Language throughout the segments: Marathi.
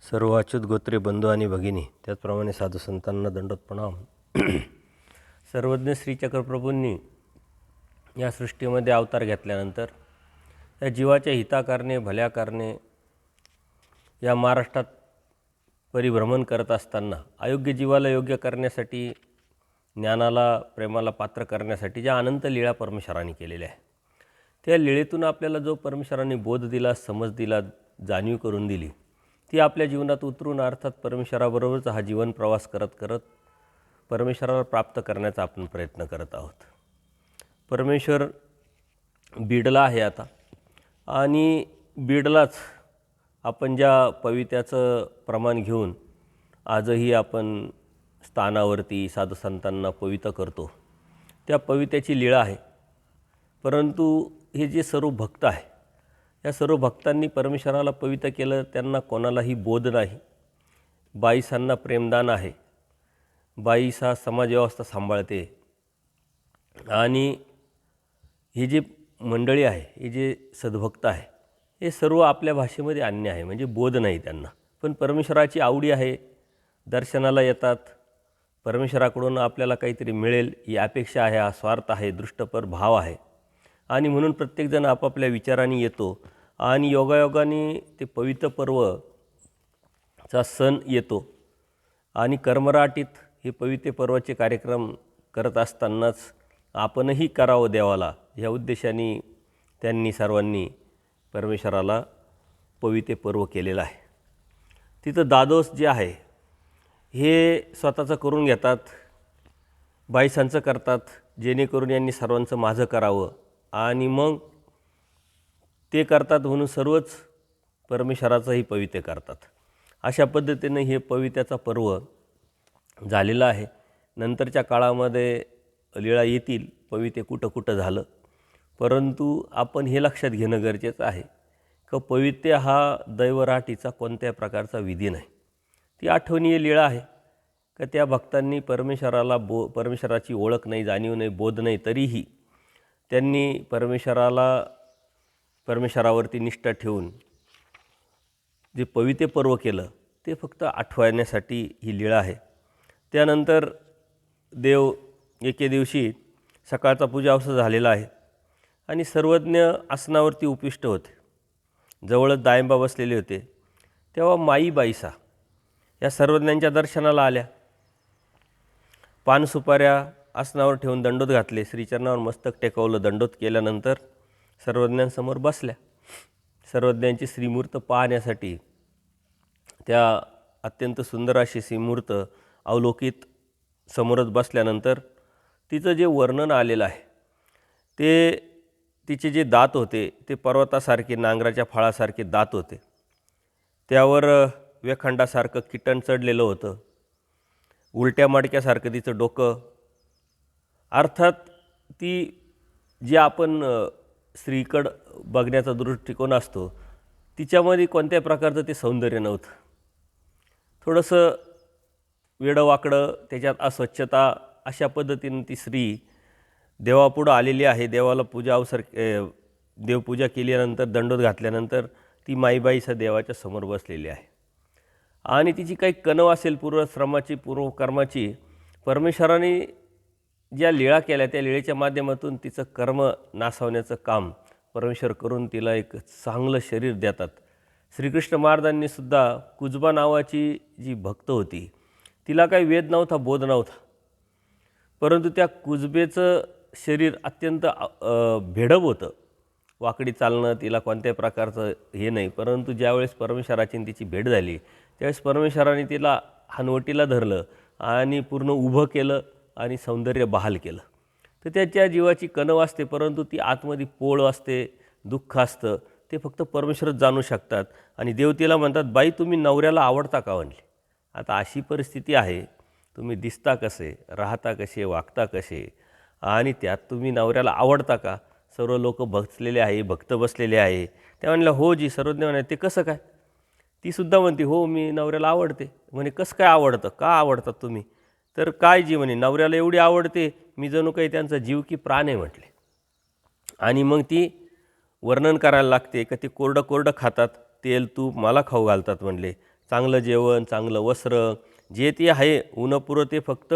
सर्व अच्युत गोत्रे बंधू आणि भगिनी, त्याचप्रमाणे साधू संतांना दंडोत प्रणाम. सर्वज्ञ श्री चक्रप्रभूंनी या सृष्टीमध्ये अवतार घेतल्यानंतर या जीवाच्या हिताकारणे भल्या करणे या महाराष्ट्रात परिभ्रमण करत असताना अयोग्य जीवाला योग्य करण्यासाठी, ज्ञानाला प्रेमाला पात्र करण्यासाठी ज्या अनंत लीळा परमेश्वरांनी केलेल्या आहे, त्या लीळेतून आपल्याला जो परमेश्वरांनी बोध दिला, समज दिला, जाणीव करून दिली, ती आपल्या जीवनात उतरून अर्थात परमेश्वराबरोबरच हा जीवन प्रवास करत करत परमेश्वराला प्राप्त करण्याचा आपण प्रयत्न करत आहोत. परमेश्वर बीडला आहे आता, आणि बीडलाच आपण ज्या पवित्याचं प्रमाण घेऊन आजही आपण स्थानावरती साधू संतांना पवित्र करतो, त्या पवित्याची लीळा आहे. परंतु हे जे सर्व भक्त आहे, या सर्व भक्तांनी परमेश्वराला पवित्र केलं, त्यांना कोणालाही बोध नाही. बाईसांना प्रेमदान आहे, बाईसा समाजव्यवस्था सांभाळते, आणि हे जे मंडळी आहे, हे जे सद्भक्त आहे, हे सर्व आपल्या भाषेमध्ये अन्य आहे, म्हणजे बोध नाही त्यांना. पण परमेश्वराची आवडी आहे, दर्शनाला येतात, परमेश्वराकडून आपल्याला काहीतरी मिळेल ही अपेक्षा आहे, हा स्वार्थ आहे, दृष्टपर भाव आहे. आणि म्हणून प्रत्येकजण आपापल्या विचारांनी येतो, आणि योगायोगाने ते पवित्र पर्वचा सण येतो. आणि कर्मराटीत हे पवित्र पर्वाचे कार्यक्रम करत असतानाच आपणही करावं देवाला, ह्या उद्देशाने त्यांनी सर्वांनी परमेश्वराला पवित्र पर्व केलेलं आहे. तिथं दादोस जे आहे हे स्वतःचं करून घेतात, बाईसांचं करतात, जेणेकरून यांनी सर्वांचं माझं करावं, आणि मग ते करतात म्हणून सर्वच परमेश्वराचंही पवित्र करतात. अशा पद्धतीने हे पवित्र्याचा पर्व झालेला आहे. नंतरच्या काळामध्ये लीळा येतील, पवित्र कुठं कुठं झालं, परंतु आपण हे लक्षात घेणं गरजेचं आहे की पवित्र हा दैवराटीचा कोणत्या प्रकारचा विधी नाही. ती आठवणीय लीळा आहे का त्या भक्तांनी परमेश्वराला परमेश्वराची ओळख नाही, जाणीव नाही, बोध नाही, तरीही त्यांनी परमेश्वरावरती निष्ठा ठेवून जे पवित्र पर्व केलं ते फक्त आठवण्यासाठी ही लीळा आहे. त्यानंतर देव एके दिवशी सकाळचा पूजा अवसर झालेला आहे, आणि सर्वज्ञ आसनावरती उपविष्ट होते. जवळच दायंबा बसलेले होते. तेव्हा माई बाईसा या सर्वज्ञांच्या दर्शनाला आल्या. पानसुपाऱ्या आसनावर ठेवून दंडोत घातले, श्रीचरणावर मस्तक टेकवलं. दंडोत केल्यानंतर सर्वज्ञांसमोर बसल्या. सर्वज्ञांची श्रीमूर्त पाहण्यासाठी त्या अत्यंत सुंदर अशी श्रीमूर्त अवलोकित समोरच बसल्यानंतर तिचं जे वर्णन आलेलं आहे, ते तिचे जे दात होते ते पर्वतासारखे, नांगराच्या फाळासारखे दात होते. त्यावर वेखंडासारखं किटण चढलेलं होतं. उलट्या मडक्यासारखं तिचं डोकं. अर्थात ती जी आपण स्त्रीकडं बघण्याचा दृष्टिकोन असतो, तिच्यामध्ये कोणत्या प्रकारचं ते सौंदर्य नव्हतं. थोडंसं वेडंवाकडं, त्याच्यात अस्वच्छता, अशा पद्धतीनं ती स्त्री देवापुढं आलेली आहे. देवाला देवपूजा केल्यानंतर, दंडोत घातल्यानंतर ती माईबाईसा देवाच्या समोर बसलेली आहे, आणि तिची काही कणव असेल पूर्वश्रमाची, पूर्वकर्माची, परमेश्वराने ज्या लीळा केल्या त्या लीळेच्या माध्यमातून तिचं कर्म नासवण्याचं काम परमेश्वर करून तिला एक चांगलं शरीर देतात. श्रीकृष्ण महाराजांनीसुद्धा कुजबा नावाची जी भक्त होती, तिला काही वेद नव्हता, बोध नव्हता, परंतु त्या कुजबेचं शरीर अत्यंत भेडब होतं. वाकडी चालणं, तिला कोणत्याही प्रकारचं हे नाही. परंतु ज्यावेळेस परमेश्वराची तिची भेट झाली, त्यावेळेस परमेश्वराने तिला हनवटीला धरलं आणि पूर्ण उभं केलं आणि सौंदर्य बहाल केलं. तर त्याच्या जीवाची कणव असते, परंतु ती आतमध्ये पोळ असते, दुःख असतं, ते फक्त परमेश्वरच जाणू शकतात. आणि देव तिला म्हणतात, बाई तुम्ही नवऱ्याला आवडता का म्हणले. आता अशी परिस्थिती आहे, तुम्ही दिसता कसे, राहता कसे, वागता कसे, आणि त्यात तुम्ही नवऱ्याला आवडता का. सर्व लोक बसलेले आहे, भक्त बसलेले आहे. त्या म्हणल्या, हो जी. सर्वज्ञ म्हणे, ते कसं काय. तीसुद्धा म्हणते, हो मी नवऱ्याला आवडते. म्हणे, कसं काय आवडतं, का आवडतात तुम्ही. तर काय जी म्हणे, नवऱ्याला एवढी आवडते, मी जणू काही त्यांचा जीव की प्राण आहे म्हटले. आणि मग ती वर्णन करायला लागते का ते कोरडं कोरडं खातात, तेल तूप मला खाऊ घालतात म्हणले, चांगलं जेवण, चांगलं वस्त्र, जे ते आहे उणपुरं ते फक्त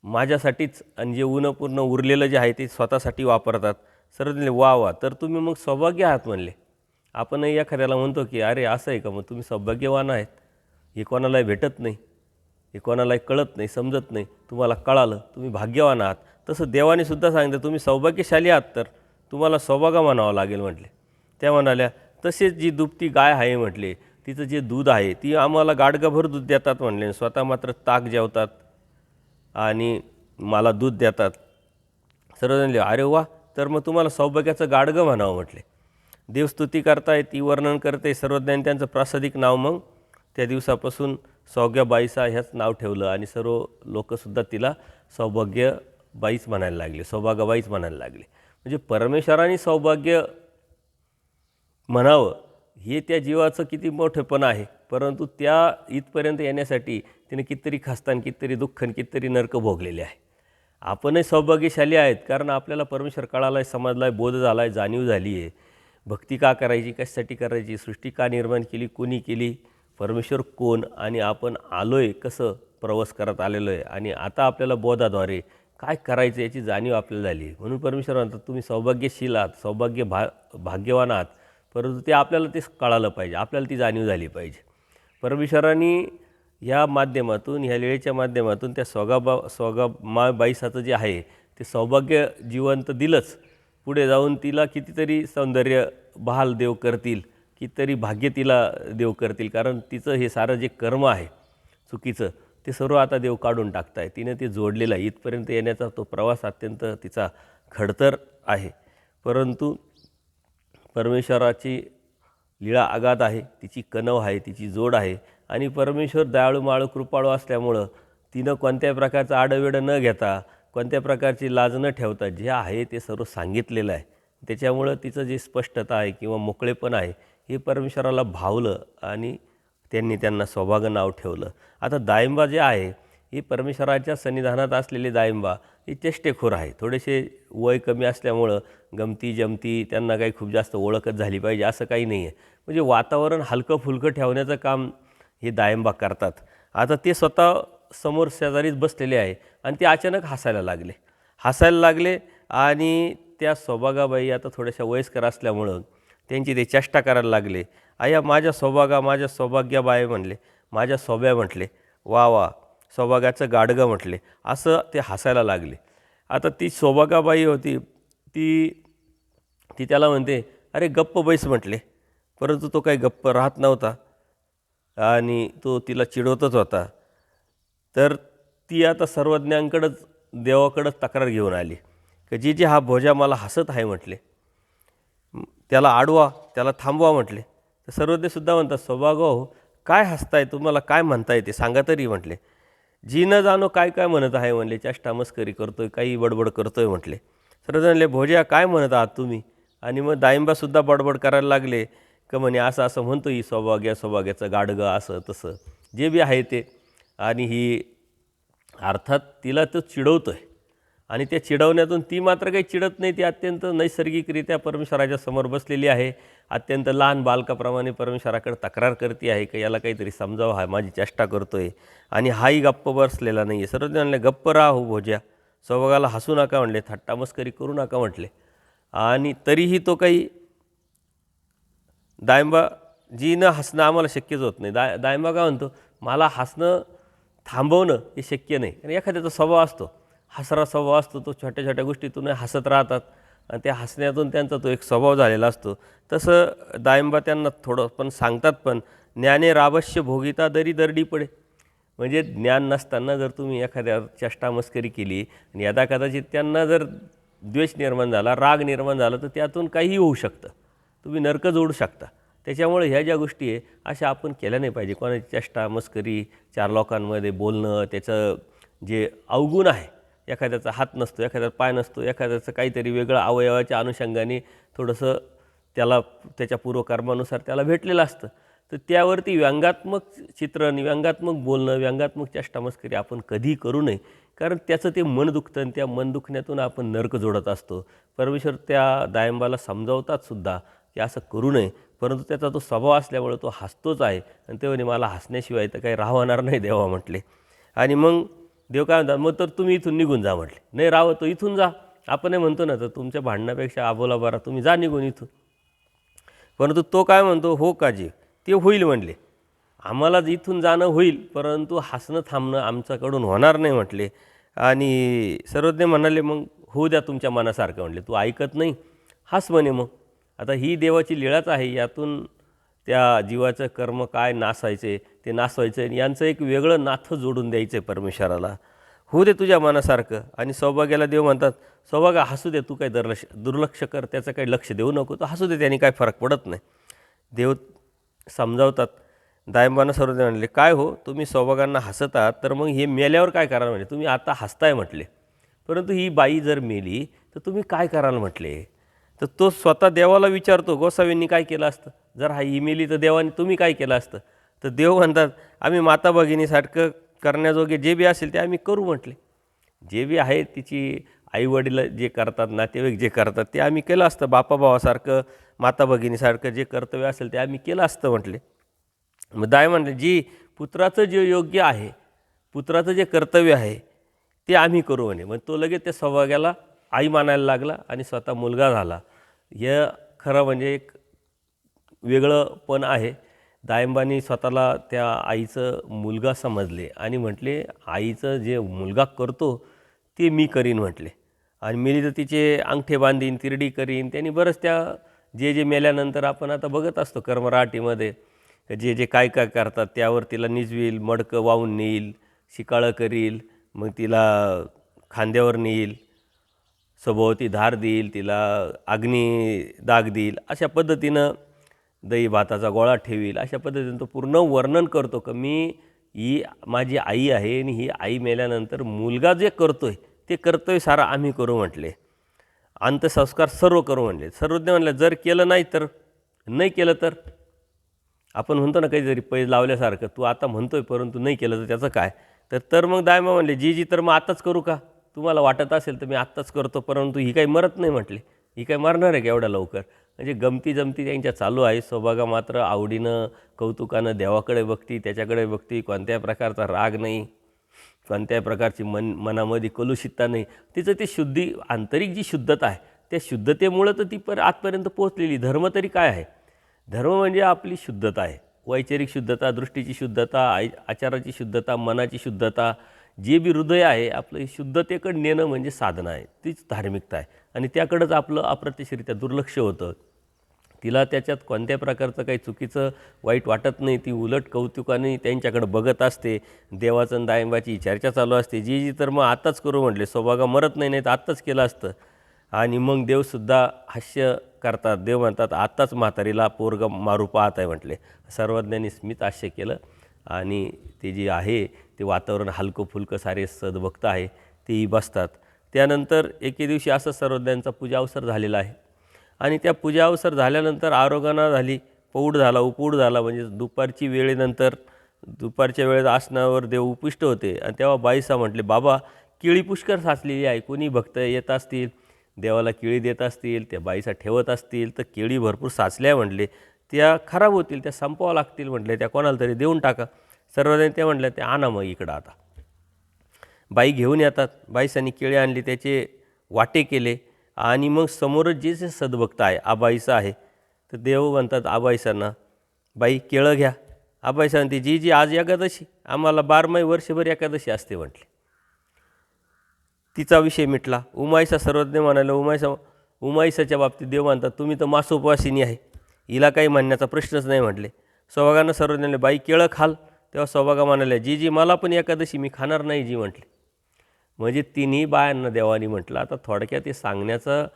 माझ्यासाठीच, आणि जे पूर्ण उरलेलं जे आहे ते स्वतःसाठी वापरतात. सर म्हणले वा वा, तर तुम्ही मग सौभाग्य आहात म्हणले. आपणही एखाद्याला म्हणतो की अरे असं आहे का, मग तुम्ही सौभाग्यवान आहेत, हे कोणालाही भेटत नाही, हे कोणालाही कळत नाही, समजत नाही, तुम्हाला कळालं, तुम्ही भाग्यवान आहात. तसं देवाने सुद्धा सांगितलं तुम्ही सौभाग्यशाली आहात, तर तुम्हाला सौभाग्य मानावं लागेल म्हटले. त्या म्हणाल्या तसेच जी दुभती गाय आहे म्हटले, तिचं जे दूध आहे ती आम्हाला गाडगाभर दूध देतात म्हणले, स्वतः मात्र ताक जेवतात आणि मला दूध देतात. सर्व म्हणले अरे वा, तर मग तुम्हाला सौभाग्याचं गाडगं म्हणावं म्हटले. देवस्तुती करताय, ती वर्णन करते सर्वज्ञान, त्यांचं प्रासादिक नाव मग त्या दिवसापासून सौभाग्यबाईसा ह्याच नाव ठेवलं आणि सर्व लोकसुद्धा तिला सौभाग्यबाईच म्हणायला लागले, सौभाग्यबाईच म्हणायला लागले. म्हणजे परमेश्वराने सौभाग्य म्हणावं हे त्या जीवाचं किती मोठेपण आहे, परंतु त्या इथपर्यंत येण्यासाठी तिने कितीतरी खस्तान, कितीतरी दुःखन, कितीतरी नरक भोगलेले आहे. आपणही सौभाग्यशाली आहेत, कारण आपल्याला परमेश्वर कळाला आहे, समजला आहे, बोध झाला आहे, जाणीव झाली आहे. भक्ती का करायची, कशासाठी करायची, सृष्टी का निर्माण केली, कोणी केली, परमेश्वर कोण, आणि आपण आलो आहे कसं प्रवास करत आलेलो आहे, आणि आता आपल्याला बोधाद्वारे काय करायचं याची जाणीव आपल्याला झाली. म्हणून परमेश्वर म्हणतात तुम्ही सौभाग्यशील आहात, भाग्यवान आहात, परंतु ते आपल्याला ते कळालं पाहिजे, आपल्याला ती जाणीव झाली पाहिजे. परमेश्वरांनी ह्या माध्यमातून, ह्या लीळेच्या माध्यमातून त्या सोगामाबाईसाचं जे आहे ते सौभाग्य जिवंत दिलंच, पुढे जाऊन तिला कितीतरी सौंदर्य बहाल देव करतील, कितीतरी भाग्य तिला देव करतील, कारण तिचं हे सारं जे कर्म आहे चुकीचं ते सर्व आता देव काढून टाकताय. तिने ते जोडलेलं आहे, इथपर्यंत येण्याचा तो प्रवास अत्यंत तिचा खडतर आहे, परंतु परमेश्वराची लीळा आगाध आहे, तिची कणव आहे, तिची जोड आहे, आणि परमेश्वर दयाळू माळू कृपाळू असल्यामुळं तिनं कोणत्याही प्रकारचं आडवेडं न घेता, कोणत्या प्रकारची लाज न ठेवता जे आहे ते सर्व सांगितलेलं आहे. त्याच्यामुळं तिचं जे स्पष्टता आहे किंवा मोकळेपण आहे हे परमेश्वराला भावलं आणि त्यांना सौभाग्य नाव ठेवलं. आता दायंबा जे आहे ही परमेश्वराच्या सन्निधानात असलेली दायंबा ही चेष्टेखोर आहे. थोडेसे वय कमी असल्यामुळं गमती जमती त्यांना काही खूप जास्त ओळखच झाली पाहिजे असं काही नाही आहे. म्हणजे वातावरण हलकं फुलकं ठेवण्याचं काम हे दायंबा करतात. आता ते स्वतः समोर शेजारीच बसलेले आहे आणि ते अचानक हसायला लागले आणि त्या सौभागाबाई आता थोड्याशा वयस्कर असल्यामुळं त्यांची ते चेष्टा करायला लागले. आया माझ्या सौभाग्यबाई म्हणले, माझ्या सौभ्या म्हटले, वा वा सौभाग्याचं गाडगं म्हटले, असं ते हसायला लागले. आता ती सौभागाबाई होती ती त्याला म्हणते अरे गप्प बैस म्हटले, परंतु तो काही गप्प राहत नव्हता आणि तो तिला चिडवतच होता. तर ती आता सर्वज्ञांकडंच देवाकडंच तक्रार घेऊन आली की जे हा भोजा मला हसत आहे म्हटले, त्याला आडवा, त्याला थांबवा म्हटले. तर सर्वज्ञसुद्धा म्हणतात सौभाग्य हो, काय हसताय, तुम्हाला काय म्हणताय ते सांगा तरी म्हटले. जी न जाणो काय काय म्हणत आहे म्हणले, चेष्टा मस्करी करतोय, काही बडबड करतोय म्हटले. सर्वजण म्हणले भोजा काय म्हणत आहात तुम्ही. आणि मग दायंबासुद्धा बडबड करायला लागले का म्हणे असं म्हणतो ही सौभाग्याचं गाडगं असं तसं जे बी आहे ते. आणि ही अर्थात तिला तो चिडवतो आहे आणि त्या चिडवण्यातून ती मात्र काही चिडत नाही, ती अत्यंत नैसर्गिकरित्या परमेश्वराच्या समोर बसलेली आहे. अत्यंत लहान बालकाप्रमाणे परमेश्वराकडे तक्रार करते आहे की याला काहीतरी समजावं, हा माझी चेष्टा करतो आहे. आणि हाही गप्प बसलेला नाही आहे. सर्वजण म्हणले गप्प राहा हो भोज्या, सौभागाला हसू नका म्हणले, थट्टा मस्करी करू नका म्हटले. आणि तरीही तो काही दायंबा जी न हसणं आम्हाला शक्यच होत नाही. दायंबा काय म्हणतो, मला हसणं थांबवणं हे शक्य नाही. आणि एखाद्याचा स्वभाव असतो, हसरा स्वभाव असतो, तो छोट्या छोट्या गोष्टीतून हसत राहतात आणि त्या हसण्यातून त्यांचा तो एक स्वभाव झालेला असतो. तसं दायंबा त्यांना थोडं पण सांगतात, पण ज्ञाने रावश्य भोगिता दरी दरडी पडे. म्हणजे ज्ञान नसताना जर तुम्ही एखाद्या चेष्टा मस्करी केली आणि यदा कदाचित त्यांना जर द्वेष निर्माण झाला, राग निर्माण झाला, तर त्यातून काहीही होऊ शकतं, तुम्ही नरक जोडू शकता. त्याच्यामुळे ह्या ज्या गोष्टी आहे अशा आपण केल्या नाही पाहिजे. कोणाची चेष्टा मस्करी, चार लोकांमध्ये बोलणं, त्याचं जे अवगुण आहे, एखाद्याचा हात नसतो, एखाद्याचा पाय नसतो, एखाद्याचं काहीतरी वेगळं अवयवाच्या अनुषंगाने थोडंसं त्याला त्याच्या पूर्वकर्मानुसार त्याला भेटलेलं असतं, तर त्यावरती व्यंगात्मक चित्रण, व्यंगात्मक बोलणं, व्यंगात्मक चेष्टा मस्करी आपण कधी करू नये. कारण त्याचं ते मन दुखतं आणि त्या मन दुखण्यातून आपण नरक जोडत असतो. परमेश्वर त्या दायंबाला समजावतात सुद्धा की असं करू नये. परंतु त्याचा तो स्वभाव असल्यामुळे तो हसतोच आहे. आणि ते म्हणे मला हसण्याशिवाय तर काही राहणार नाही देवा म्हटले. आणि मग देव काय म्हणतात, मग तर तुम्ही इथून निघून जा म्हटले. नाही राहावं तो इथून जा, आपण हे म्हणतो ना, तर तुमच्या भांडणापेक्षा आबोला बरा, तुम्ही जा निघून इथून. परंतु तो काय म्हणतो, हो काजी ते होईल म्हणले, आम्हाला इथून जाणं होईल, परंतु हसणं थांबणं आमच्याकडून होणार नाही म्हटले. आणि सर्वज्ञ म्हणाले, मग होऊ द्या तुमच्या मनासारखं म्हटले, तू ऐकत नाही, हस म्हणे. मग आता ही देवाची लीळाच आहे. यातून त्या जीवाचं कर्म काय नासायचे ते नासवायचं आणि यांचं एक वेगळं नातं जोडून द्यायचं आहे परमेश्वराला. होऊ दे तुझ्या मनासारखं. आणि सौभाग्याला देव म्हणतात, सौभाग्य हसू दे, तू काही दुर्लक्ष कर, त्याचं काही लक्ष देऊ नको, तर हसू दे, त्यांनी काही फरक पडत नाही. देव समजावतात. दायंबानं सर्वज्ञ म्हणले, काय हो तुम्ही सौभागांना हसतात, तर मग हे मेल्यावर काय कराल म्हटले, तुम्ही आता हसताय म्हटले, परंतु ही बाई जर मेली तर तुम्ही काय कराल म्हटले. तर तो स्वतः देवाला विचारतो, गोसावींनी काय केलं असतं, जर ही मेली तर देवाने तुम्ही काय केलं असतं. तर देव म्हणतात, आम्ही माता भगिनीसारखं करण्याजोगे जे बी असेल ते आम्ही करू म्हटले. जे बी आहे तिची आईवडील जे करतात, नातेवाईक जे करतात ते आम्ही केलं असतं, बापाभावासारखं माता भगिनीसारखं जे कर्तव्य असेल ते आम्ही केलं असतं म्हटले. मग दाय म्हणले, जी पुत्राचं जे योग्य आहे, पुत्राचं जे कर्तव्य आहे ते आम्ही करू म्हणे. मग तो लगेच त्या सौभाग्याला आई मानायला लागला आणि स्वतः मुलगा झाला. हे खरं म्हणजे एक वेगळं पण आहे. दायंबानी स्वतःला त्या आईचं मुलगा समजले आणि म्हटले, आईचं जे मुलगा करतो ते मी करीन म्हटले. आणि मेली तर तिचे अंगठे बांधीन, तिरडी करीन. त्यांनी बरंच त्या जे मेल्यानंतर आपण आता बघत असतो कर्मराटीमध्ये, जे जे काय काय करतात त्यावर तिला निजवील, मडकं वाहून नेईल, शिकाळं करील, मग तिला खांद्यावर नेईल, सभोवती धार देईल, तिला अग्नी दाग देईल, अशा पद्धतीनं दही भाताचा गोळा ठेवील, अशा पद्धतीनं तो पूर्ण वर्णन करतो की मी ही माझी आई आहे आणि ही आई मेल्यानंतर मुलगा जे करतो आहे ते कर्तव्य सारा आम्ही करू म्हटले. अंत्यसंस्कार सर्व करू म्हणले. सर्वज्ञ म्हणलं, जर केलं नाही तर नाही केलं तर आपण म्हणतो ना काहीतरी पैज लावल्यासारखं, तू आता म्हणतोय परंतु नाही केलं तर त्याचं काय. तर मग दायमा म्हणले, जी तर मग आत्ताच करू का, तुम्हाला वाटत असेल तर मी आत्ताच करतो, परंतु ही काही मरत नाही म्हटले. ही काही मरणार आहे का एवढ्या लवकर. म्हणजे गमती जमती त्यांच्या चालू आहे. सौभागा मात्र आवडीनं कौतुकानं देवाकडे बघती, त्याच्याकडे बघती, कोणत्याही प्रकारचा राग नाही, कोणत्याही प्रकारची मनामध्ये कलुषितता नाही. तिचं ती शुद्धी, आंतरिक जी शुद्धता आहे त्या शुद्धतेमुळं तर ती आजपर्यंत पोहोचलेली. धर्म तरी काय आहे, धर्म म्हणजे आपली शुद्धता आहे. वैचारिक शुद्धता, दृष्टीची शुद्धता, आचाराची शुद्धता, मनाची शुद्धता, जे बी हृदय आहे आपलं शुद्धतेकडे नेणं म्हणजे साधना आहे, तीच धार्मिकता आहे. आणि त्याकडंच आपलं अप्रत्यक्षरित्या दुर्लक्ष होतं. तिला त्याच्यात कोणत्या प्रकारचं काही चुकीचं वाईट वाटत नाही. ती उलट कौतुकाने त्यांच्याकडे बघत असते. देवाचं आणि दायंबाची चर्चा चालू असते. जी तर मग आत्ताच करू म्हटले, सौभागा मरत नाही तर आत्ताच केलं असतं. आणि मग देवसुद्धा हास्य करतात. देव म्हणतात, आत्ताच म्हातारीला पोरग मारू पाहत आहे म्हटले. सर्वज्ञांनी स्मित हास्य केलं आणि ते जे आहे ते वातावरण हलकं फुलकं, सारे सद्भक्त आहे तेही बसतात. त्यानंतर एके दिवशी असं सर्वज्ञांचा पूजा अवसर झालेला आहे आणि त्या पूजा अवसर झाल्यानंतर आरोगणा झाली, पौढ झाला, उपूड झाला. म्हणजे दुपारची वेळेनंतर दुपारच्या वेळेत आसनावर देव उपविष्ट होते आणि तेव्हा बाईसा म्हटले, बाबा केळी पुष्कळ साचलेली आहे, कोणी भक्त येत असतील देवाला केळी देत असतील, त्या बाईसा ठेवत असतील तर केळी भरपूर साचल्या म्हटले, त्या खराब होतील, त्या संपवावं लागतील म्हटले, त्या कोणाला तरी देऊन टाका. सर्वजण ते म्हटलं, ते आणा मग इकडं. आता बाई घेऊन येतात. बाईसांनी केळी आणली, त्याचे वाटे केले आणि मग समोरच जे जे सद्भक्त आहे आबाईसा आहे तर देव म्हणतात आबाईसांना, बाई केळं घ्या. आबाईसा म्हणते, जी आज एकादशी, आम्हाला 12 वर्षभर एकादशी असते म्हटले. तिचा विषय मिटला. उमाईसा सर्वज्ञ म्हणाले, उमाईसाच्या बाबतीत देव म्हणतात, तुम्ही तर मासोपवासिनी आहे, हिला काही म्हणण्याचा प्रश्नच नाही म्हटले. सौभागानं सर्वज्ञाने, बाई केळं खाल. तेव्हा सौभागा म्हणाले, जी मला पण एकादशी, मी खाणार नाही जी म्हटले. म्हणजे तिन्ही बायांना देवानी म्हटलं. आता थोडक्यात ते सांगण्याचं,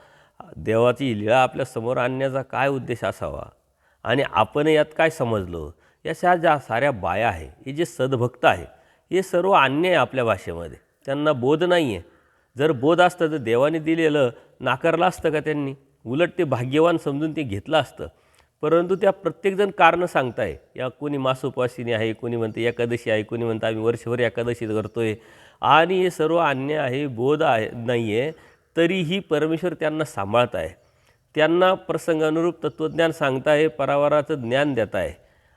देवाची लीळा आपल्यासमोर आणण्याचा काय उद्देश असावा आणि आपण यात काय समजलो. या ज्या साऱ्या बाया आहे, हे जे सद्भक्त आहे, हे सर्व अन्य आहे आपल्या भाषेमध्ये. त्यांना बोध नाही आहे. जर बोध असतं तर देवाने दिलेलं नाकारलं असतं का त्यांनी? उलट ते भाग्यवान समजून ते घेतलं असतं. परंतु त्या प्रत्येकजण कारणं सांगताय. या कोणी मासोपवासिनी आहे, कोणी म्हणते एकादशी आहे, कोणी म्हणतं आम्ही वर्षभर एकादशी करतोय. आणि हे सर्व अन्य आहे, बोध आहे नाही आहे, तरीही परमेश्वर त्यांना सांभाळत आहे. त्यांना प्रसंगानुरूप तत्त्वज्ञान सांगताय, परावाराचं ज्ञान देत आहे.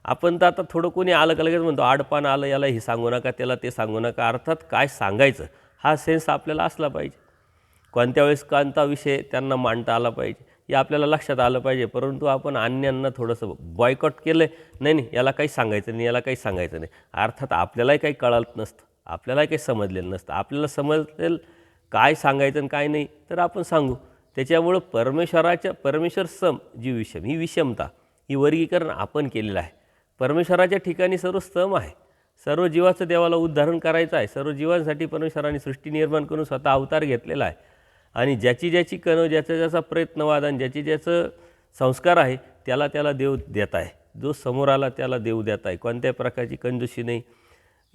आपण तर आता थोडं कोणी आलं का लगेच म्हणतो आडपान आलं, याला हे सांगू नका, त्याला ते सांगू नका. अर्थात काय सांगायचं हा सेन्स आपल्याला असला पाहिजे. कोणत्या वेळेस कोणता विषय त्यांना मांडता आला पाहिजे हे आपल्याला लक्षात आलं पाहिजे. परंतु आपण अन्यांना थोडंसं बॉयकॉट केलं नाही नाही, याला काही सांगायचं नाही, याला काही सांगायचं नाही. अर्थात आपल्यालाही काही कळत नसतं, आपल्यालाही काही समजलेलं नसतं. आपल्याला समजेल काय सांगायचं आणि काय नाही तर आपण सांगू. त्याच्यामुळं परमेश्वर सम जी विषम, ही विषमता, ही वर्गीकरण आपण केलेलं आहे. परमेश्वराच्या ठिकाणी सर्व सम आहे. सर्व जीवाचं देवाला उद्धारण करायचं आहे. सर्व जीवांसाठी परमेश्वराने सृष्टी निर्माण करून स्वतः अवतार घेतलेला आहे. आणि ज्याची ज्याची कणव, ज्याचा ज्याचा प्रयत्नवाद आणि ज्याची ज्याचं संस्कार आहे त्याला देव देत आहे. जो समोर आला त्याला देव देत आहे. कोणत्याही प्रकारची कंजूसी नाही,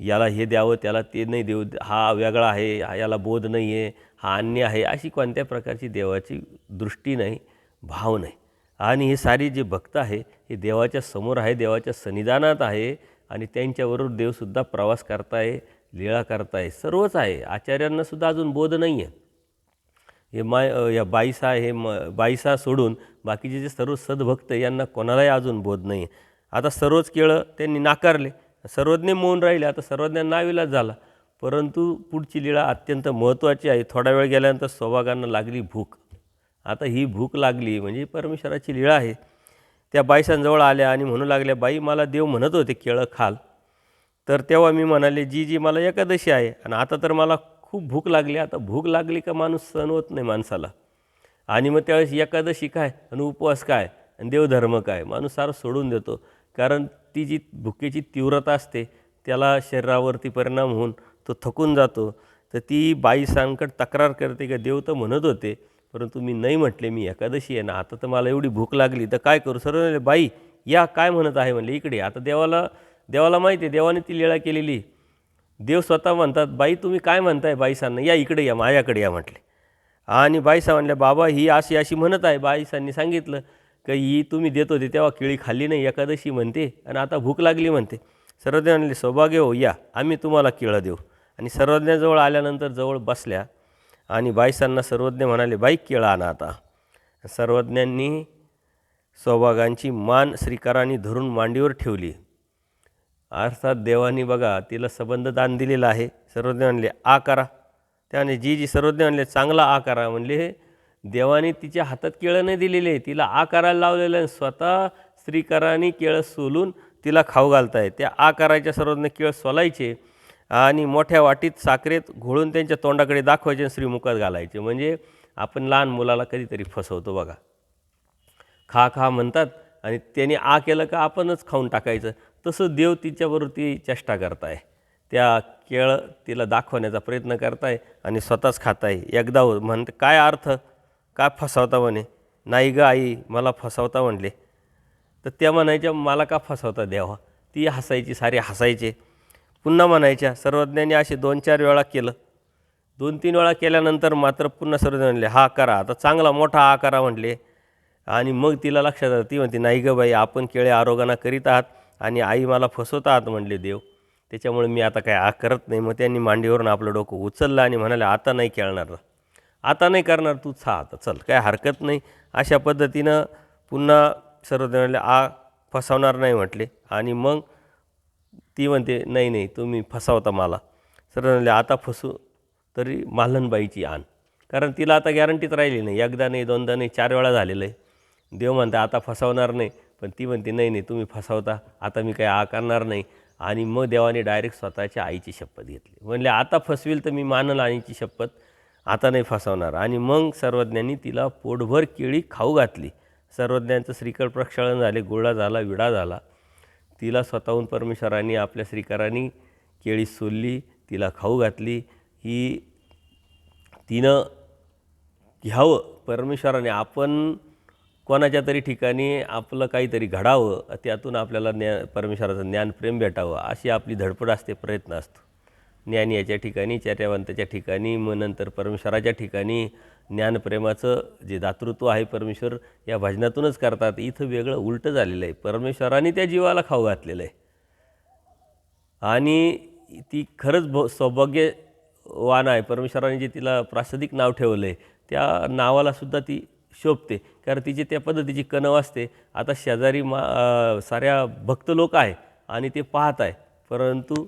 याला हे द्यावं त्याला ते नाही देऊ, हा वेगळा आहे, याला बोध नाही आहे, हा अन्य आहे, अशी कोणत्या प्रकारची देवाची दृष्टी नाही, भाव नाही. आणि हे सारी जे भक्त आहे हे देवाच्या समोर आहे, देवाच्या सन्निधानात आहे. आणि त्यांच्याबरोबर देवसुद्धा प्रवास करताय, लीळा करताय, सर्वच आहे. आचार्यांनासुद्धा अजून बोध नाही आहे. हे या बाईसा सोडून बाकीचे जे सर्व सद्भक्त यांना कोणालाही अजून बोध नाही आहे. आता सर्वच केळं त्यांनी नाकारले, सर्वज्ञ मौन राहिले. आता सर्वज्ञांना नाविलाज झाला. परंतु पुढची लीळा अत्यंत महत्त्वाची आहे. थोडा वेळ गेल्यानंतर सौभागांना लागली भूक. आता ही भूक लागली म्हणजे परमेश्वराची लीळा आहे. त्या बाईसांजवळ आल्या आणि म्हणू लागल्या, बाई मला देव म्हणत होते केळं खाल. तर तेव्हा मी म्हणाले, जी मला एकादशी आहे आणि आता तर मला खूप भूक लागली. आता भूक लागली का माणूस सहन होत नाही माणसाला. आणि मग त्यावेळेस एकादशी काय आणि उपवास काय आणि देवधर्म काय, माणूस सारं सोडून देतो. कारण ती जी भुकेची तीव्रता असते त्याला शरीरावरती परिणाम होऊन तो थकून जातो. तर ती बाईसांकडे तक्रार करते का देव तर म्हणत होते परंतु मी नाही म्हटले, मी एकादशी आहे ना, आता तर मला एवढी भूक लागली तर काय करू. सर्व बाई या काय म्हणत आहे म्हणले, इकडे. आता देवाला माहिती आहे, देवाने ती लीळा केलेली. देव स्वतः म्हणतात, बाई तुम्ही काय म्हणताय बाईसांना, या इकडे या, माझ्याकडे या म्हटले. आणि बाईसा म्हणल्या, बाबा ही अशी म्हणत आहे. बाईसांनी सांगितलं की ही तुम्ही देत होते तेव्हा केळी खाल्ली नाही, एकादशी म्हणते आणि आता भूक लागली म्हणते. सर्वज्ञ म्हणले, सौभाग्य हो, या आम्ही तुम्हाला केळं देऊ. आणि सर्वज्ञाजवळ आल्यानंतर जवळ बसल्या आणि बाईसांना सर्वज्ञ म्हणाले, बाई केळं आणा आता. सर्वज्ञांनी सौभागांची मान श्रीकारांनी धरून मांडीवर ठेवली. अर्थात देवानी बघा तिला संबंध दान दिलेलं आहे. सर्वज्ञ म्हणले आ करा. त्याने जी सर्वज्ञ म्हणले चांगला आ करा. म्हणले देवाने तिच्या हातात केळं नाही दिलेले, तिला आ करायला लावलेलं आहे. स्वतः श्रीकारांनी केळं सोलून तिला खाऊ घालताय. त्या आ करायच्या सर्वज्ञ केळं सोलायचे आणि मोठ्या वाटीत साखरेत घोळून त्यांच्या तोंडाकडे दाखवायचे आणि श्रीमुखात घालायचे. म्हणजे आपण लहान मुलाला कधीतरी फसवतो बघा, खा खा म्हणतात आणि त्याने आ केलं का आपणच खाऊन टाकायचं. तसं देव तिच्याबरोबर ती चेष्टा करताय, त्या केळं तिला दाखवण्याचा प्रयत्न करताय आणि स्वतःच खाताय. एकदा म्हणते काय अर्थ, काय फसवता म्हणे. नाही ग आई मला फसवता म्हणले. तर त्या म्हणायच्या मला का फसवता देवा. ती हसायची, सारे हसायचे. पुन्हा म्हणायच्या. सर्वज्ञांनी असे 2-4 वेळा केलं. 2-3 वेळा केल्यानंतर मात्र पुन्हा सर्वज्ञ म्हणले हा करा आता, चांगला मोठा हा करा म्हटले. आणि मग तिला लक्षात आलं. ती म्हणते नाही ग बाई आपण केळे आरोगाना करीत आहात आणि आई मला फसवत आहात म्हणले देव, त्याच्यामुळे मी आता काय करत नाही. मग त्यांनी मांडीवरून आपलं डोकं उचललं आणि म्हणाले आता नाही खेळणार, आता नाही करणार, तू आता चल काय हरकत नाही. अशा पद्धतीनं पुन्हा सर्वजण म्हणले फसवणार नाही म्हटले. आणि मग ती म्हणते नाही नाही तुम्ही फसवता मला. सर्व म्हणले आता फसू तरी मालनबाईची आण, कारण तिला आता गॅरंटीच राहिली नाही. एकदा नाही, दोनदा नाही, 4 वेळा झालेलं आहे. देव म्हणते आता फसवणार नाही, पण ती म्हणते नाही नाही तुम्ही फसवता, आता मी काही करणार नाही. आणि मग देवाने डायरेक्ट स्वतःच्या आईची शपथ घेतली. म्हणले आता फसविल तर मी मानल आईची शपथ, आता नाही फसवणार. आणि मग सर्वज्ञांनी तिला पोटभर केळी खाऊ घातली. सर्वज्ञांचं श्रीकर प्रक्षालन झाले, गोळा झाला, विडा झाला. तिला स्वतःहून परमेश्वरांनी आपल्या श्रीकारांनी केळी सोलली, तिला खाऊ घातली. ही तिनं घ्यावं परमेश्वराने. आपण कोणाच्या तरी ठिकाणी आपलं काहीतरी घडावं, त्यातून आपल्याला परमेश्वराचं ज्ञानप्रेम भेटावं अशी आपली धडपड असते, प्रयत्न असतो. ज्ञानी याच्या ठिकाणी, चर्यावंताच्या ठिकाणी, मग नंतर परमेश्वराच्या ठिकाणी ज्ञानप्रेमाचं जे दातृत्व आहे परमेश्वर या भजनातूनच करतात. इथं वेगळं उलटं झालेलं आहे. परमेश्वराने त्या जीवाला खाऊ घातलेलं आहे आणि ती खरंच सौभाग्यवान आहे. परमेश्वराने जे तिला प्रासादिक नाव ठेवलं आहे त्या नावालासुद्धा ती शोभते, कारण तिची त्या पद्धतीची कणव असते. आता शेजारी साऱ्या भक्त लोक आहे आणि ते पाहत आहे, परंतु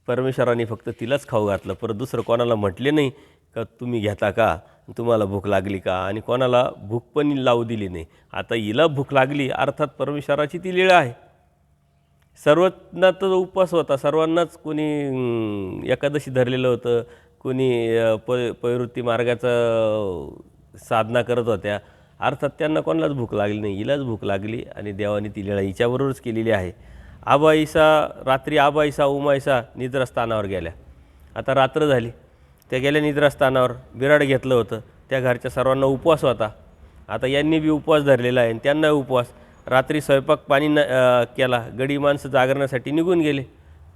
परमेश्वराने फक्त तिलाच खाऊ घातलं. परत दुसरं कोणाला म्हटले नाही का तुम्ही घेता का, तुम्हाला भूक लागली का, आणि कोणाला भूक पण लावू दिली नाही. आता हिला भूक लागली, अर्थात परमेश्वराची ती लीळा आहे. सर्वांना तर उपवास होता, सर्वांनाच कोणी एकादशी धरलेलं होतं, कोणी प्रवृत्ती मार्गाचा साधना करत होत्या. अर्थात त्यांना कोणालाच भूक लागली नाही, हिलाच भूक लागली आणि देवाने ती लीळा हिच्याबरोबरच केलेली आहे. रात्री आबाईसा उमाईसा निद्रास्थानावर गेल्या. आता रात्र झाली, त्या गेल्या निद्रास्थानावर. बिराड घेतलं होतं, त्या घरच्या सर्वांना उपवास होता. आता यांनी बी उपवास धरलेला आहे आणि त्यांना उपवास. रात्री स्वयंपाक पाणी केला, गडी माणसं जागरणासाठी निघून गेले.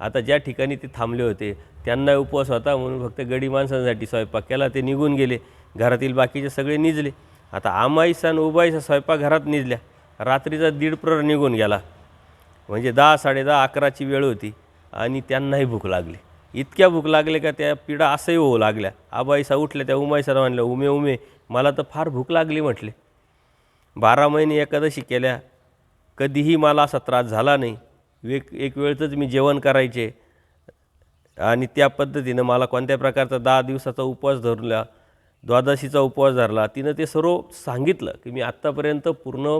आता ज्या ठिकाणी ते थांबले होते त्यांना उपवास होता, म्हणून फक्त गडी माणसांसाठी स्वयंपाक केला, ते निघून गेले. घरातील बाकीचे सगळे निजले. आता आमाईसा आणि उबाईसा स्वयंपाक घरात निजल्या. रात्रीचा 1:30 प्रहर निघून गेला, म्हणजे 10, 10:30, 11ची वेळ होती आणि त्यांनाही भूक लागली. इतक्या भूक लागले का त्या पिढा असंही होऊ लागल्या. आबाईसा उठल्या, त्या उमाईसाला म्हणल्या, उमे मला तर फार भूक लागली म्हटले. 12 महिने एकादशी केल्या, कधीही मला असा त्रास झाला नाही. एक वेळचंच मी जेवण करायचे आणि त्या पद्धतीनं मला कोणत्या प्रकारचा 10 दिवसाचा उपवास धरला, द्वादशीचा उपवास धरला. तिनं ते सर्व सांगितलं की मी आत्तापर्यंत पूर्ण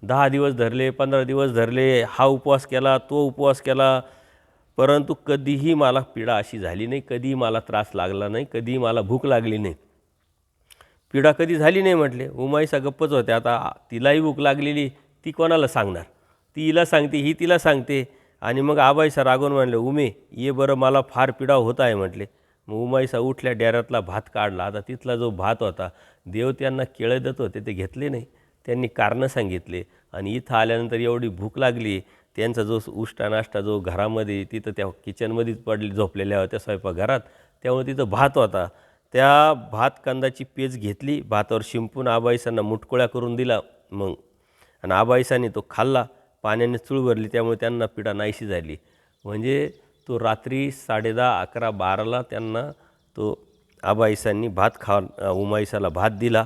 10 दिवस धरले, 15 दिवस धरले, हा उपवास केला, तो उपवास केला, परंतु कधीही मला पीडा अशी झाली नाही, कधीही मला त्रास लागला नाही, कधीही मला भूक लागली नाही, पीडा कधी झाली नाही म्हटले. उमाईसा गप्पच होते. आता तिलाही भूक लागलेली, ती कोणाला सांगणार? ती हिला सांगते, ही तिला सांगते. आणि मग आबाईसा रागवून म्हणले, उमे ये बरं, मला फार पीडा होत आहे म्हटले. मग उमाईसा उठल्या, डेऱ्यातला भात काढला. आता तिथला जो भात होता, देव त्यांना केळं देत होते, ते घेतले नाही. त्यांनी कारणं सांगितले आणि इथं आल्यानंतर एवढी भूक लागली. त्यांचा जो उष्टा नाश्ता जो घरामध्ये, तिथं त्या किचनमध्येच झोपलेल्या होत्या स्वयंपाकघरात, त्यामुळे तिथं भात होता. त्या भात कांदाची पेज घेतली, भातावर शिंपून आबाईसांना मुटकुळ्या करून दिला. मग आणि आबाईसांनी तो खाल्ला, पाण्याने चूळ भरली, त्यामुळे त्यांना पीडा नाहीशी झाली. म्हणजे तो रात्री 10:30, 11, 12ला त्यांना तो आबाईसांनी उमाईसाला भात दिला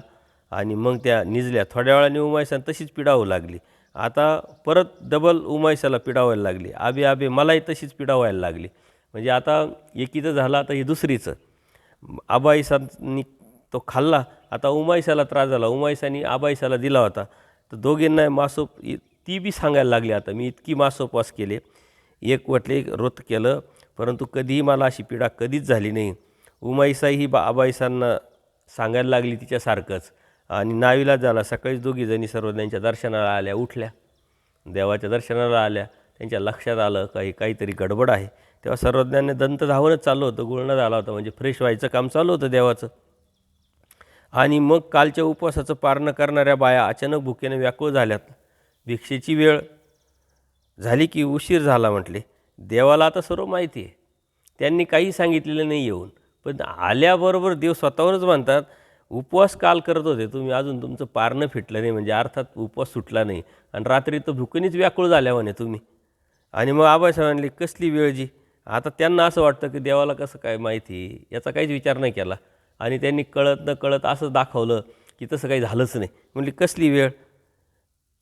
आणि मग त्या निजल्या. थोड्या वेळाने उमाईसांना तशीच पीडा होऊ लागली. आता परत डबल उमाईसाला पीडा व्हायला लागली. आबे मलाही तशीच पीडा व्हायला लागली. म्हणजे आता एकीचं झालं, आता ही दुसरीचं. आबाईसांनी तो खाल्ला, आता उमाईसाला त्रास झाला. उमाईसांनी आबाईसाला दिला होता, तर दोघींना ती बी सांगायला लागली, आता मी इतकी मासोपवास केले, एक व्रत केलं, परंतु कधीही मला अशी पीडा कधीच झाली नाही. उमाईसाही आबाईसांना सांगायला लागली तिच्यासारखंच. आणि नावीलाज झाला. सकाळीच दोघीजणी सर्वज्ञांच्या दर्शनाला आल्या, उठल्या, देवाच्या दर्शनाला आल्या. त्यांच्या लक्षात आलं काहीतरी गडबड आहे. तेव्हा सर्वज्ञांनी दंत धावनच चाललं होतं, गुळणं झाला होता, म्हणजे फ्रेश व्हायचं काम चालू होतं देवाचं. आणि मग कालच्या उपवासाचं पारणं करणाऱ्या बाया अचानक भुकेने व्याकुळ झाल्यात. भिक्षेची वेळ झाली की उशीर झाला म्हटले. देवाला आता सर्व माहिती आहे, त्यांनी काही सांगितलेलं नाही येऊन, पण आल्याबरोबर देव स्वतःहूनच म्हणतात, उपवास काल करत होते तुम्ही, अजून तुमचं पारणं फिटलं नाही, म्हणजे अर्थात उपवास सुटला नाही आणि रात्री तर भुकेनेच व्याकुळ झाल्या म्हणे तुम्ही. आणि मग आबाईसा म्हणले, कसली वेळ जी? आता त्यांना असं वाटतं की देवाला कसं काय माहिती, याचा काहीच विचार नाही केला आणि त्यांनी कळत न कळत असं दाखवलं की तसं काही झालंच नाही. म्हणली कसली वेळ?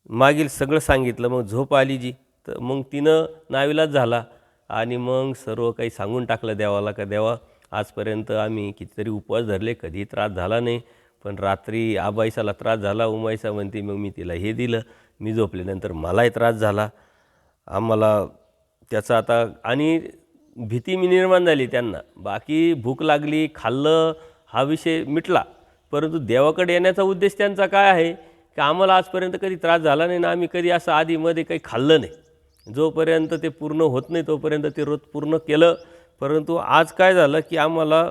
मागील सगळं सांगितलं. मग झोप आली जी, तर मग तिनं नाविलाज झाला आणि मग सर्व काही सांगून टाकलं देवाला, का देवा आजपर्यंत आम्ही कितीतरी उपवास धरले, कधी त्रास झाला नाही, पण रात्री आबाईसाला त्रास झाला. उमाईसा म्हणते, मग मी तिला हे दिलं, मी झोपल्यानंतर मलाही त्रास झाला, आम्हाला त्याचा आता आणि भीती निर्माण झाली त्यांना. बाकी भूक लागली, खाल्लं, हा विषय मिटला, परंतु देवाकडे येण्याचा उद्देश त्यांचा काय आहे की आम्हाला आजपर्यंत कधी त्रास झाला नाही ना, आम्ही कधी असं आधीमध्ये काही खाल्लं नाही. जोपर्यंत ते पूर्ण होत नाही तोपर्यंत ते व्रत पूर्ण केलं. परंतु आज काय झालं की आम्हाला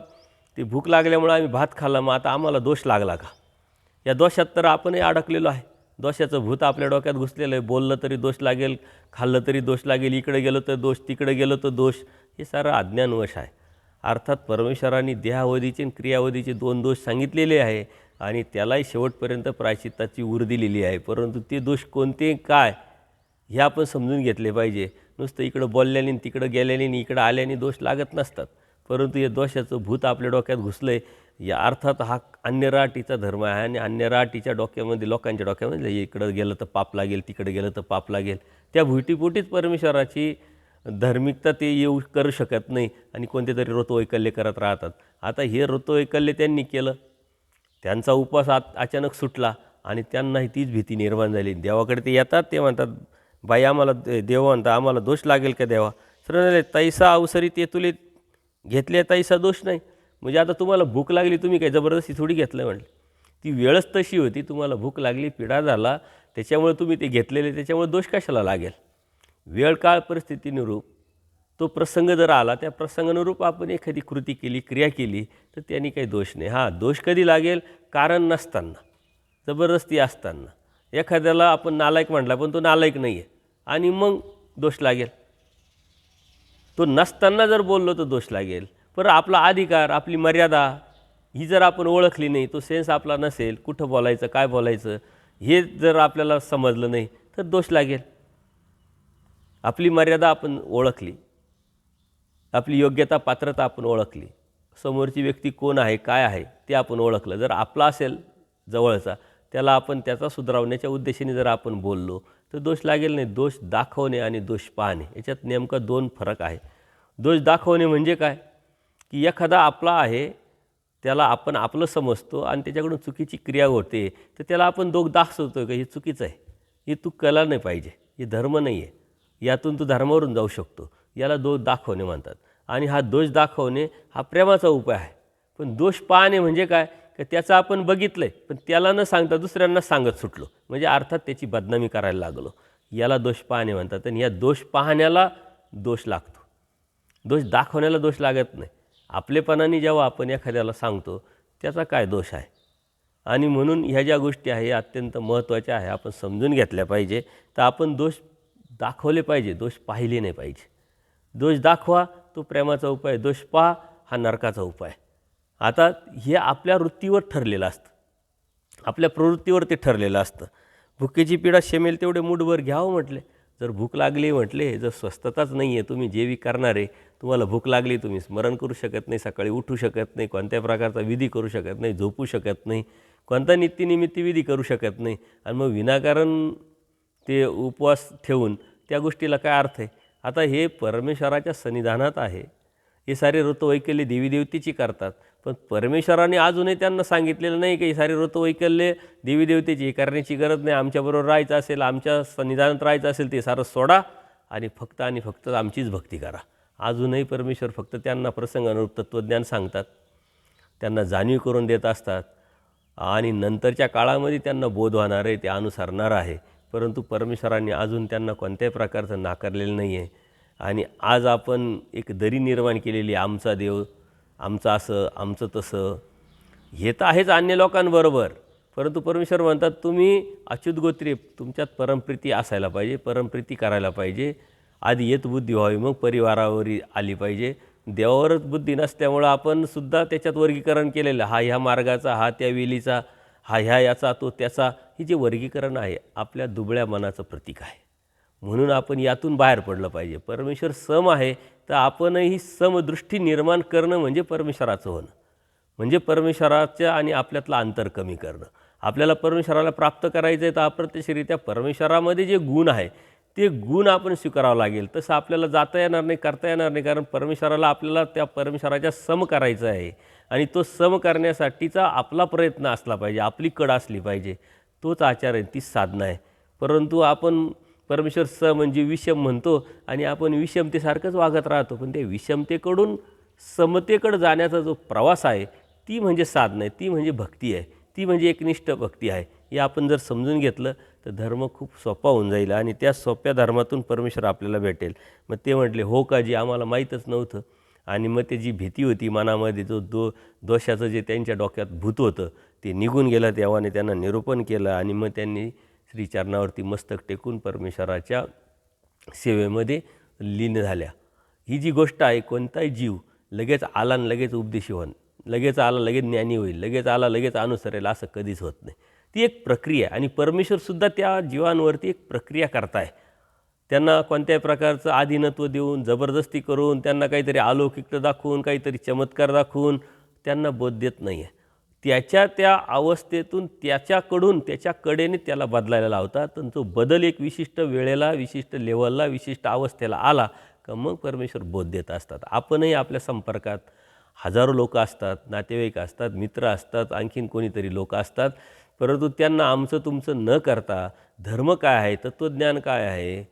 ती भूक लागल्यामुळं आम्ही भात खाल्ला, मग आता आम्हाला दोष लागला का? या दोषात तर आपणही अडकलेलो आहे. दोषाचं भूत आपल्या डोक्यात घुसलेलं आहे. बोललं तरी दोष लागेल, खाल्लं तरी दोष लागेल, इकडे गेलं तर दोष, तिकडे गेलं तर दोष. हे सारं अज्ञानवश आहे. अर्थात परमेश्वरांनी देहावधीचे आणि क्रियावधीचे 2 दोष सांगितलेले आहे आणि त्यालाही शेवटपर्यंत प्रायश्चित्ताची उर दिलेली आहे. परंतु ते दोष कोणते काय हे आपण समजून घेतले पाहिजे. नुसतं इकडं बोलल्याने, तिकडं गेल्याने, इकडं आल्याने दोष लागत नसतात. परंतु हे दोषाचं भूत आपल्या डोक्यात घुसलं आहे या अर्थात हा अन्यराटीचा धर्म आहे आणि अन्यराटीच्या डोक्यामध्ये, लोकांच्या डोक्यामध्ये इकडं गेलं तर पाप लागेल, तिकडे गेलं तर पाप लागेल, त्या भुईटीपोटीच परमेश्वराची धार्मिकता ते येऊ करू शकत नाही आणि कोणते तरी ऋतुवैकल्य करत राहतात. आता हे ऋतुवैकल्य त्यांनी केलं, त्यांचा उपवास अचानक सुटला आणि त्यांनाही तीच भीती निर्माण झाली. देवाकडे ते येतात, ते म्हणतात, बाई आम्हाला देव म्हणता आम्हाला दोष लागेल का देवा? सर तैसा अवसरी ते तुले घेतले, तैसा दोष नाही. म्हणजे आता तुम्हाला भूक लागली, तुम्ही काही जबरदस्ती थोडी घेतलं म्हटलं, ती वेळच तशी होती, तुम्हाला भूक लागली, पिडा झाला, त्याच्यामुळे तुम्ही ते घेतलेले, त्याच्यामुळे दोष कशाला लागेल? वेळ काळ परिस्थितीनुरूप तो प्रसंग जर आला, त्या प्रसंगानुरूप आपण एखादी कृती केली, क्रिया केली, तर त्यांनी काही दोष नाही. हां, दोष कधी लागेल? कारण नसताना, जबरदस्ती असताना. एखाद्याला आपण नालायक म्हटला पण तो नालायक नाही आहे आणि मग दोष लागेल. तो नसताना जर बोललो तर दोष लागेल. पण आपला अधिकार, आपली मर्यादा ही जर आपण ओळखली नाही, तो सेन्स आपला नसेल, कुठं बोलायचं, काय बोलायचं हे जर आपल्याला समजलं नाही तर दोष लागेल. आपली मर्यादा आपण ओळखली, आपली योग्यता, पात्रता आपण ओळखली, समोरची व्यक्ती कोण आहे, काय आहे ते आपण ओळखलं, जर आपला असेल जवळचा, त्याला आपण त्याचा सुधारवण्याच्या उद्देशाने जर आपण बोललो तर दोष लागेल नाही. दोष दाखवणे आणि दोष पाहणे याच्यात नेमका दोन फरक आहे. दोष दाखवणे म्हणजे काय, की एखादा आपला आहे, त्याला आपण आपलं समजतो आणि त्याच्याकडून चुकीची क्रिया होते, तर त्याला आपण दाखवतो का हे चुकीचं आहे, हे तू केला नाही पाहिजे, हे धर्म नाही आहे, यातून तू धर्मावरून जाऊ शकतो, याला दोष दाखवणे म्हणतात. आणि हा दोष दाखवणे हा प्रेमाचा उपाय आहे. पण दोष पाहणे म्हणजे काय, की त्याचं आपण बघितलं आहे पण त्याला न सांगता दुसऱ्यांना सांगत सुटलो, म्हणजे अर्थात त्याची बदनामी करायला लागलो, याला दोष पाहणे म्हणतात. आणि या दोष पाहण्याला दोष लागतो, दोष दाखवण्याला दोष लागत नाही. आपलेपणाने जेव्हा आपण एखाद्याला सांगतो त्याचा काय दोष आहे. आणि म्हणून ह्या ज्या गोष्टी आहे या अत्यंत महत्त्वाच्या आहे, आपण समजून घेतल्या पाहिजे. तर आपण दोष दाखवले पाहिजे, दोष पाहिले नाही पाहिजे. दोष दाखवा तो प्रेमाचा उपाय, दोष पहा हा नरकाचा उपाय. आता हे आपल्या वृत्तीवर ठरलेलं असतं, आपल्या प्रवृत्तीवर ते ठरलेलं असतं. भुकेची पीडा शेमेल तेवढे मूठभर घ्यावं म्हटले. जर भूक लागली म्हटले, जर स्वस्थताच नाही आहे, तुम्ही जेवी करणारे, तुम्हाला भूक लागली, तुम्ही स्मरण करू शकत नाही, सकाळी उठू शकत नाही, कोणत्या प्रकारचा विधी करू शकत नाही, झोपू शकत नाही, कोणता नित्यनिमित्त विधी करू शकत नाही, आणि मग विनाकारण ते उपवास ठेवून त्या गोष्टीला काय अर्थ आहे. आता हे परमेश्वराच्या सन्निधानात आहे, हे सारे ऋतुवैकल्य देवी देवतेची करतात, पण परमेश्वराने अजूनही त्यांना सांगितलेलं नाही की ही सारे ऋतुवैकल्य देवी देवतेची करण्याची गरज नाही, आमच्याबरोबर राहायचं असेल, आमच्या सन्निधानात राहायचं असेल, ते सारं सोडा आणि फक्त आमचीच भक्ती करा. अजूनही परमेश्वर फक्त त्यांना प्रसंगानुरूप तत्त्वज्ञान सांगतात, त्यांना जाणीव करून देत असतात आणि नंतरच्या काळामध्ये त्यांना बोध होणार आहे, ते अनुसरणार आहे. परंतु परमेश्वराने अजून त्यांना कोणत्याही प्रकारचं नाकारलेलं नाही आहे. आणि आज आपण एक दरी निर्माण केलेली, आमचा देव, आमचं असं, आमचं तसं, हे तर आहेच अन्य लोकांबरोबर. परंतु परमेश्वर म्हणतात तुम्ही अच्युत गोत्रीय, तुमच्यात परमप्रीती असायला पाहिजे, परमप्रीती करायला पाहिजे. आधी येत बुद्धी व्हावी, मग परिवारावर आली पाहिजे. देवावरच बुद्धी नसल्यामुळं आपण सुद्धा त्याच्यात वर्गीकरण केलेलं, हा ह्या मार्गाचा, हा त्या वेलीचा, हा ह्या याचा, तो त्याचा. हे जे वर्गीकरण आहे आपल्या दुबळ्या मनाचं प्रतीक आहे. म्हणून आपण यातून बाहेर पडलं पाहिजे. परमेश्वर सम आहे, तर आपणही समदृष्टी निर्माण करणं म्हणजे परमेश्वराचं होणं, म्हणजे परमेश्वराच्या आणि आपल्यातलं अंतर कमी करणं. आपल्याला परमेश्वराला प्राप्त करायचं आहे, तर अप्रत्यक्षरित्या परमेश्वरामध्ये जे गुण आहे ते गुण आपण स्वीकारावं लागेल. तसं आपल्याला जाता येणार नाही, करता येणार नाही, कारण परमेश्वराला आपल्याला त्या परमेश्वराच्या सम करायचं आहे. आणि तो सम करण्यासाठीचा आपला प्रयत्न असला पाहिजे, आपली कड असली पाहिजे. तोच आचार आहे, तीच साधना आहे. परंतु आपण परमेश्वर म्हणजे विषम म्हणतो आणि आपण विषमतेसारखंच वागत राहतो. पण ते विषमतेकडून समतेकडे जाण्याचा जो प्रवास आहे ती म्हणजे साधना आहे, ती म्हणजे भक्ती आहे, ती म्हणजे एकनिष्ठ भक्ती आहे. हे आपण जर समजून घेतलं तर धर्म खूप सोपा होऊन जाईल आणि त्या सोप्या धर्मातून परमेश्वर आपल्याला भेटेल. मग ते म्हटले हो का जी, आम्हाला माहीतच नव्हतं. आणि मग ते जी भीती होती मनामध्ये, जो दोषाचं जे त्यांच्या डोक्यात भूत होतं ते निघून गेलं. देवाने त्यांना निरूपण केलं आणि मग त्यांनी श्रीचरणावरती मस्तक टेकून परमेश्वराच्या सेवेमध्ये लीन झाल्या. ही जी गोष्ट आहे, कोणताही जीव लगेच आला आणि लगेच उपदेशी होईल, लगेच आला लगेच ज्ञानी होईल, लगेच आला लगेच अनुसरेल, असं कधीच होत नाही. ती एक प्रक्रिया आहे आणि परमेश्वरसुद्धा त्या जीवांवरती एक प्रक्रिया करताय. त्यांना कोणत्याही प्रकारचं आधीनत्व देऊन, जबरदस्ती करून, त्यांना काहीतरी अलौकिकता दाखवून, काहीतरी चमत्कार दाखवून त्यांना बोध देत नाही आहे. त्याच्या त्या अवस्थेतून त्याच्याकडून त्याच्या कडेने त्याला बदलायला लावतात आणि तो बदल एक विशिष्ट वेळेला, विशिष्ट लेवलला, विशिष्ट अवस्थेला आला का मग परमेश्वर बोध देत असतात. आपणही आपल्या संपर्कात हजारो लोक असतात, नातेवाईक असतात, मित्र असतात, आणखीन कोणीतरी लोक असतात, परंतु त्यांना आमचं तुमचं न करता धर्म काय आहे, तत्त्वज्ञान काय आहे,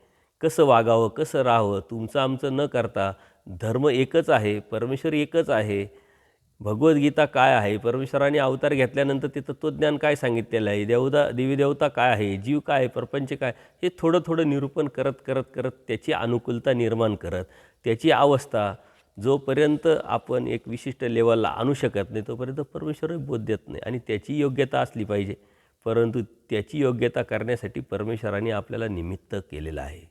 कसं वागावं, कसं राहावं, तुमचं आमचं न करता धर्म एकच आहे, परमेश्वर एकच आहे, भगवद्गीता काय आहे, परमेश्वराने अवतार घेतल्यानंतर ते तत्त्वज्ञान काय सांगितलेलं आहे, देवी देवता काय आहे, जीव काय आहे, प्रपंच काय, हे थोडं थोडं निरूपण करत करत करत त्याची अनुकूलता निर्माण करत त्याची अवस्था जोपर्यंत आपण एक विशिष्ट लेवलला आणू शकत नाही तोपर्यंत परमेश्वरही बोध देत नाही. आणि त्याची योग्यता असली पाहिजे, परंतु त्याची योग्यता करण्यासाठी परमेश्वराने आपल्याला निमित्त केलेलं आहे.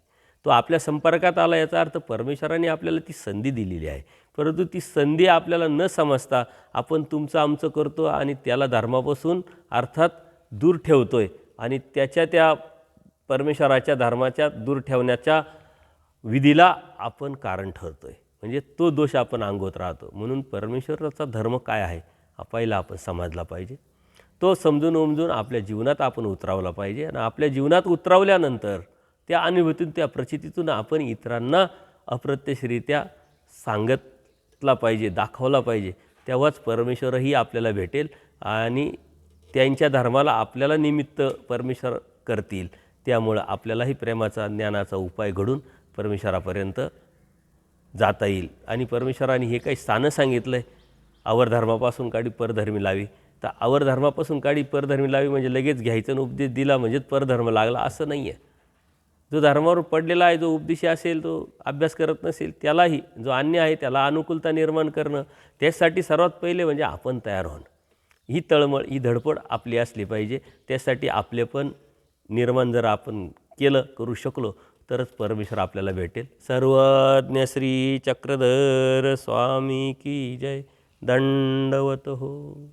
तो आपल्या संपर्कात आला याचा अर्थ परमेश्वराने आपल्याला ती संधी दिलेली आहे, परंतु ती संधी आपल्याला न समजता आपण तुमचं आमचं करतो आणि त्याला धर्मापासून अर्थात दूर ठेवतो आहे आणि त्याच्या त्या परमेश्वराच्या धर्माच्या दूर ठेवण्याच्या विधीला आपण कारण ठरतो आहे, म्हणजे तो दोष आपण अंगवत राहतो. म्हणून परमेश्वराचा धर्म काय आहे हा पहिला आपण समजला पाहिजे, तो समजून उमजून आपल्या जीवनात आपण उतरावला पाहिजे आणि आपल्या जीवनात उतरवल्यानंतर त्या अनुभूतीतून त्या प्रचितीतून आपण इतरांना अप्रत्यक्षरित्या सांगितला पाहिजे, दाखवला पाहिजे, तेव्हाच परमेश्वरही आपल्याला भेटेल आणि त्यांच्या धर्माला आपल्याला निमित्त परमेश्वर करतील. त्यामुळं आपल्यालाही प्रेमाचा ज्ञानाचा उपाय घडून परमेश्वरापर्यंत जाता येईल. आणि परमेश्वराने हे काही स्थानं सांगितलं आहे, आवर धर्मापासून काढी परधर्मी लावी, तर आवर धर्मापासून काढी परधर्मी लावी म्हणजे लगेच घ्यायचं आणि उपदेश दिला म्हणजेच परधर्म लागला असं नाही आहे. जो धर्मावर पडलेला आहे, जो उपदेशी असेल, तो अभ्यास करत नसेल, त्यालाही जो अन्य आहे त्याला अनुकूलता निर्माण करणं, त्यासाठी सर्वात पहिले म्हणजे आपण तयार होणं. ही तळमळ, ही धडपड आपली असली पाहिजे. त्यासाठी आपले पण निर्माण जर आपण करू शकलो तरच परमेश्वर आपल्याला भेटेल. सर्वज्ञ श्री चक्रधर स्वामी की जय. दंडवत हो.